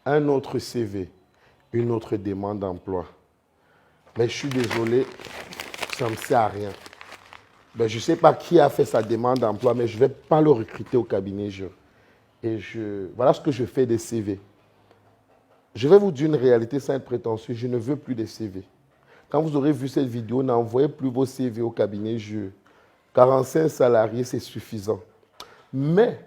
un autre CV, une autre demande d'emploi. Mais je suis désolé, ça ne me sert à rien. Ben, je ne sais pas qui a fait sa demande d'emploi, mais je ne vais pas le recruter au cabinet. Voilà ce que je fais des CV. Je vais vous dire une réalité sans être prétentieux, je ne veux plus de CV. Quand vous aurez vu cette vidéo, n'envoyez plus vos CV au cabinet. 45 salariés, c'est suffisant. Mais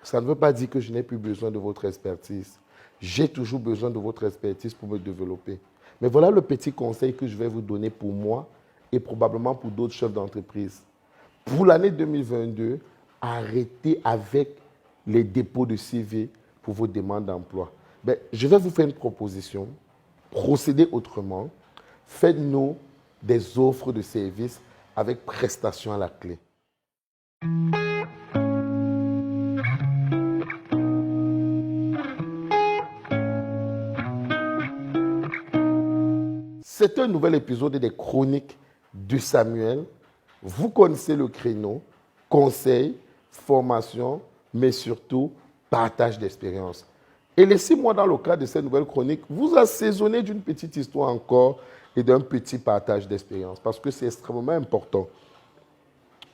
ça ne veut pas dire que je n'ai plus besoin de votre expertise. J'ai toujours besoin de votre expertise pour me développer. Mais voilà le petit conseil que je vais vous donner pour moi et probablement pour d'autres chefs d'entreprise. Pour l'année 2022, arrêtez avec les dépôts de CV pour vos demandes d'emploi. Ben, je vais vous faire une proposition. Procédez autrement. Faites-nous des offres de services avec prestation à la clé. C'est un nouvel épisode des Chroniques de Samuel. Vous connaissez le créneau, conseils, formation, mais surtout partage d'expérience. Et laissez-moi, dans le cadre de cette nouvelle chronique, vous assaisonner d'une petite histoire encore et d'un petit partage d'expérience, parce que c'est extrêmement important.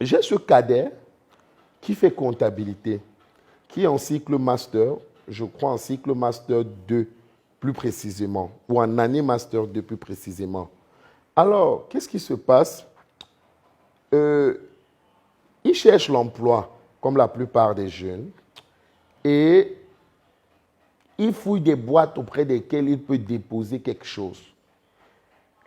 J'ai ce cadet qui fait comptabilité, qui est en cycle master, je crois en cycle master 2 plus précisément, ou en année master 2 plus précisément. Alors, qu'est-ce qui se passe? Il cherche l'emploi, comme la plupart des jeunes, et il fouille des boîtes auprès desquelles il peut déposer quelque chose.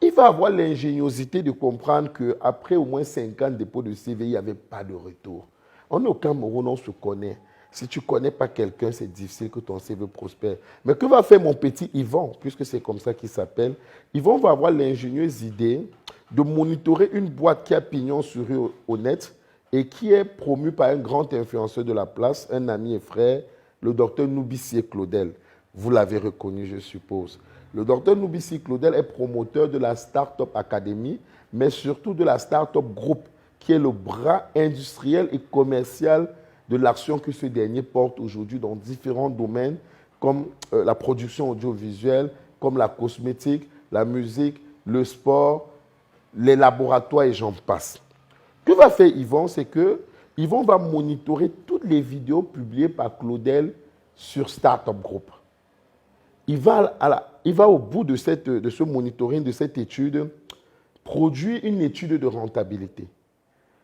Il va avoir l'ingéniosité de comprendre qu'après au moins 50 dépôts de CV, il n'y avait pas de retour. On est au Cameroun, on se connaît. Si tu ne connais pas quelqu'un, c'est difficile que ton CV prospère. Mais que va faire mon petit Yvon, puisque c'est comme ça qu'il s'appelle? Yvon va avoir l'ingénieuse idée de monitorer une boîte qui a pignon sur rue au net et qui est promue par un grand influenceur de la place, un ami et frère, le docteur Noubissier Claudel. Vous l'avez reconnu, je suppose. Le docteur Noubissier Claudel est promoteur de la Startup Academy, mais surtout de la Startup Group, qui est le bras industriel et commercial de l'action que ce dernier porte aujourd'hui dans différents domaines, comme la production audiovisuelle, comme la cosmétique, la musique, le sport, les laboratoires et j'en passe. Que va faire Yvon? C'est que Yvon va monitorer toutes les vidéos publiées par Claudel sur Startup Group. Il va au bout de ce monitoring, de cette étude, produire une étude de rentabilité.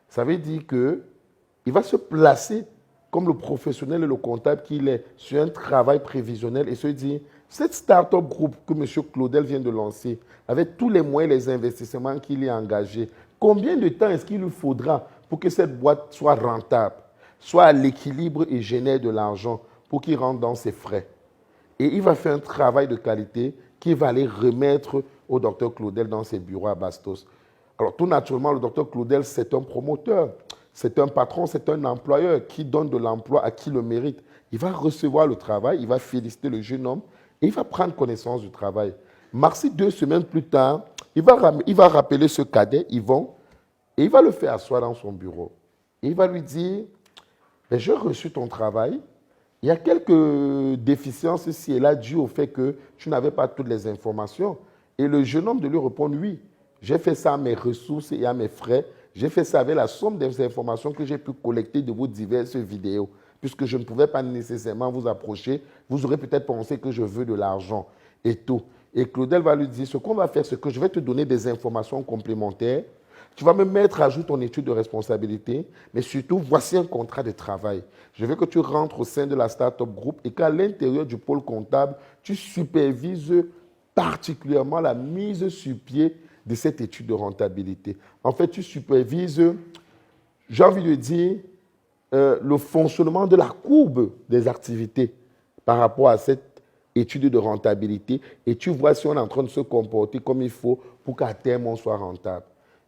Ça veut dire qu'il va se placer comme le professionnel et le comptable qu'il est sur un travail prévisionnel et se dire, cette start-up groupe que M. Claudel vient de lancer, avec tous les moyens et les investissements qu'il a engagés, combien de temps est-ce qu'il lui faudra pour que cette boîte soit rentable, soit à l'équilibre et génère de l'argent pour qu'il rentre dans ses frais? Et il va faire un travail de qualité qu'il va aller remettre au docteur Claudel dans ses bureaux à Bastos. Alors tout naturellement, le docteur Claudel, c'est un promoteur, c'est un patron, c'est un employeur qui donne de l'emploi à qui le mérite. Il va recevoir le travail, il va féliciter le jeune homme et il va prendre connaissance du travail. Marcy, 2 semaines plus tard, il va rappeler ce cadet, Yvon, et il va le faire asseoir dans son bureau. Et il va lui dire, j'ai reçu ton travail. Il y a quelques déficiences ici et là dues au fait que tu n'avais pas toutes les informations. Et le jeune homme de lui répondre, oui, j'ai fait ça à mes ressources et à mes frais. J'ai fait ça avec la somme des informations que j'ai pu collecter de vos diverses vidéos. Puisque je ne pouvais pas nécessairement vous approcher, vous aurez peut-être pensé que je veux de l'argent et tout. Et Claudel va lui dire, ce qu'on va faire, c'est que je vais te donner des informations complémentaires. Tu vas me mettre à jour ton étude de responsabilité, mais surtout, voici un contrat de travail. Je veux que tu rentres au sein de la Startup Group et qu'à l'intérieur du pôle comptable, tu supervises particulièrement la mise sur pied de cette étude de rentabilité. En fait, tu supervises, j'ai envie de dire, le fonctionnement de la courbe des activités par rapport à cette étude de rentabilité et tu vois si on est en train de se comporter comme il faut pour qu'à terme, on soit rentable.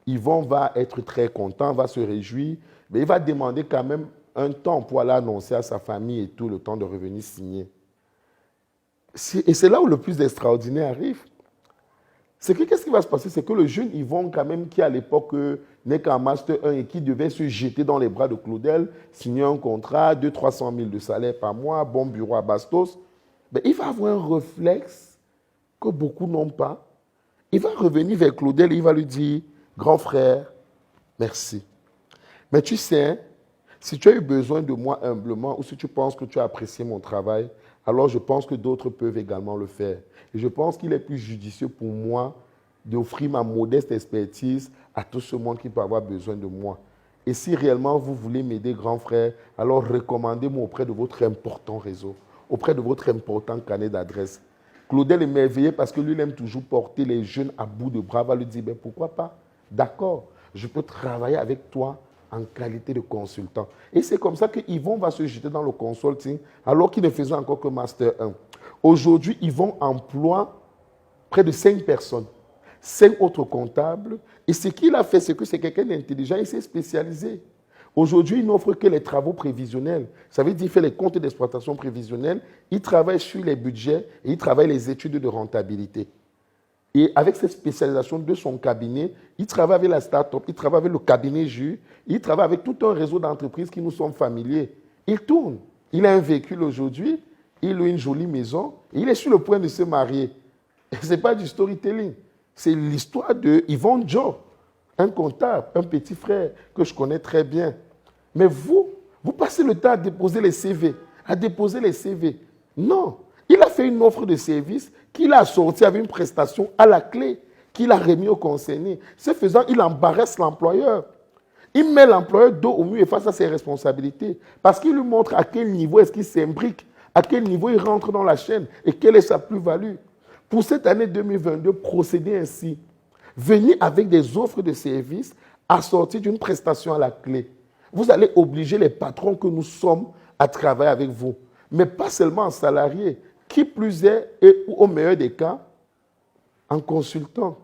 Yvon va être très content, va se réjouir, mais il va demander quand même un temps pour aller annoncer à sa famille et tout, le temps de revenir signer. Et c'est là où le plus extraordinaire arrive. C'est que qu'est-ce qui va se passer? C'est que le jeune Yvon, quand même, qui à l'époque n'est qu'en Master 1 et qui devait se jeter dans les bras de Claudel, signer un contrat, 200 000 à 300 000 de salaire par mois, bon bureau à Bastos, ben, il va avoir un réflexe que beaucoup n'ont pas. Il va revenir vers Claudel et il va lui dire, grand frère, merci. Mais tu sais, si tu as eu besoin de moi humblement ou si tu penses que tu as apprécié mon travail, alors je pense que d'autres peuvent également le faire. Et je pense qu'il est plus judicieux pour moi d'offrir ma modeste expertise à tout ce monde qui peut avoir besoin de moi. Et si réellement vous voulez m'aider, grand frère, alors recommandez-moi auprès de votre important réseau, auprès de votre important carnet d'adresses. Claudel est merveilleux parce que lui, il aime toujours porter les jeunes à bout de bras. Il va lui dire, ben, pourquoi pas? D'accord, je peux travailler avec toi en qualité de consultant. Et c'est comme ça que Yvon va se jeter dans le consulting alors qu'il ne faisait encore que Master 1. Aujourd'hui, Yvon emploie près de 5 personnes, 5 autres comptables. Et ce qu'il a fait, c'est que c'est quelqu'un d'intelligent, il s'est spécialisé. Aujourd'hui, il n'offre que les travaux prévisionnels. Ça veut dire qu'il fait les comptes d'exploitation prévisionnels, il travaille sur les budgets et il travaille les études de rentabilité. Et avec cette spécialisation de son cabinet, il travaille avec la start-up, il travaille avec le cabinet JU, il travaille avec tout un réseau d'entreprises qui nous sont familiers. Il tourne. Il a un véhicule aujourd'hui, il a une jolie maison, et il est sur le point de se marier. Ce n'est pas du storytelling, c'est l'histoire de Yvon Joe, un comptable, un petit frère que je connais très bien. Mais vous passez le temps à déposer les CV, Non, il a fait une offre de service qu'il a sortie avec une prestation à la clé, qu'il a remis au concerné. Ce faisant, il embarrasse l'employeur. Il met l'employeur dos au mur et face à ses responsabilités. Parce qu'il lui montre à quel niveau est-ce qu'il s'imbrique, à quel niveau il rentre dans la chaîne et quelle est sa plus-value. Pour cette année 2022, procédez ainsi. Venez avec des offres de services assorties d'une prestation à la clé. Vous allez obliger les patrons que nous sommes à travailler avec vous. Mais pas seulement en salarié, qui plus est, et au meilleur des cas, en consultant.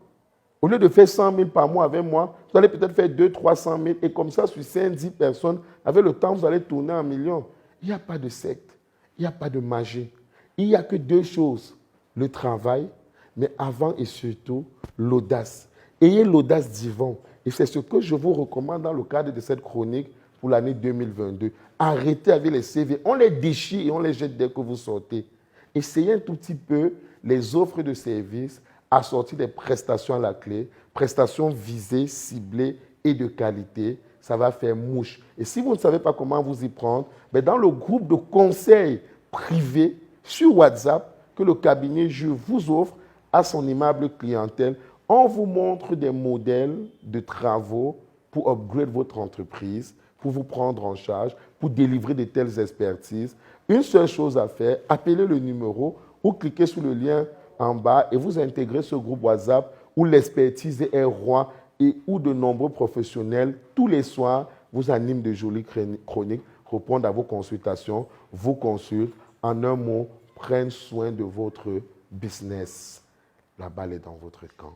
Au lieu de faire 100 000 par mois avec moi, vous allez peut-être faire 200-300 000 et comme ça, sur 5-10 personnes, avec le temps, vous allez tourner en millions. Il n'y a pas de secte, il n'y a pas de magie. Il n'y a que 2 choses, le travail, mais avant et surtout, l'audace. Ayez l'audace d'Yvon. Et c'est ce que je vous recommande dans le cadre de cette chronique pour l'année 2022. Arrêtez avec les CV, on les déchire et on les jette dès que vous sortez. Essayez un tout petit peu les offres de services assorties des prestations à la clé, prestations visées, ciblées et de qualité. Ça va faire mouche. Et si vous ne savez pas comment vous y prendre, ben dans le groupe de conseils privés sur WhatsApp que le cabinet JU vous offre à son aimable clientèle, on vous montre des modèles de travaux pour upgrade votre entreprise, pour vous prendre en charge, pour délivrer de telles expertises. Une seule chose à faire, appelez le numéro ou cliquez sur le lien en bas et vous intégrez ce groupe WhatsApp où l'expertise est roi et où de nombreux professionnels, tous les soirs, vous animent de jolies chroniques, répondent à vos consultations, vous consultent. En un mot, prennent soin de votre business. La balle est dans votre camp.